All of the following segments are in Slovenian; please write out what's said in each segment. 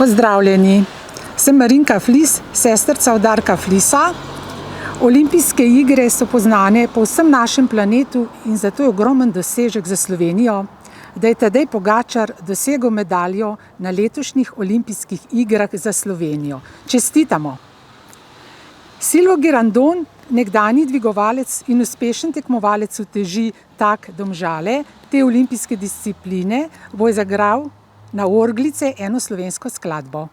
Pozdravljeni, sem Marinka Flis, sestrica od Darka Flisa. Olimpijske igre so poznane po vsem našem planetu in zato je ogromen dosežek za Slovenijo, da je Tadej Pogačar dosegel medaljo na letošnjih olimpijskih igrah za Slovenijo. Čestitamo! Silvo Girandon, nekdanji dvigovalec in uspešen tekmovalec uteži tak Domžale, te olimpijske discipline, bo zagral na orglice eno slovensko skladbo.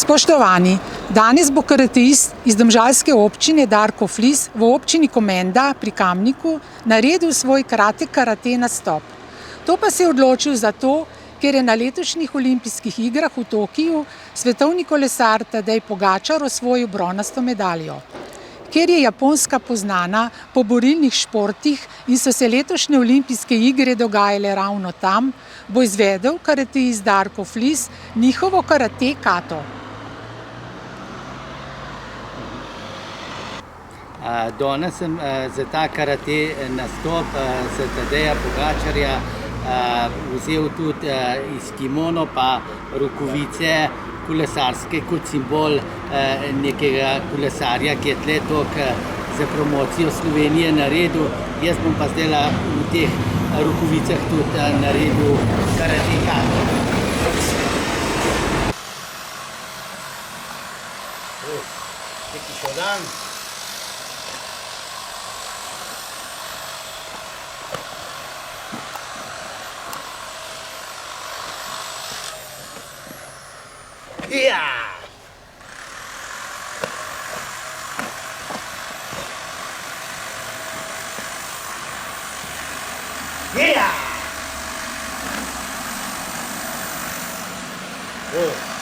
Spoštovani, danes bo karateist iz domžalske občine Darko Flis v občini Komenda pri Kamniku naredil svoj kratek karate nastop. To pa se je odločil zato, ker je na letošnjih olimpijskih igrah v Tokiu svetovni kolesar Tadej Pogačar osvojil bronasto medaljo. Ker je Japonska poznana po borilnih športih in so se letošnje olimpijske igre dogajale ravno tam, bo izvedel karateist Darko Flis njihovo karate kato. Danes sem za ta karate nastop za Tadeja Pogačarja vzel tudi iz kimono pa rokavice kolesarske kot simbol nekega kolesarja, ki je tle toliko za promocijo Slovenije naredil. Jaz bom pa zdaj v teh rokavicah tudi naredil karate kato. Neki šodan. Yeah! Yeah! Oh.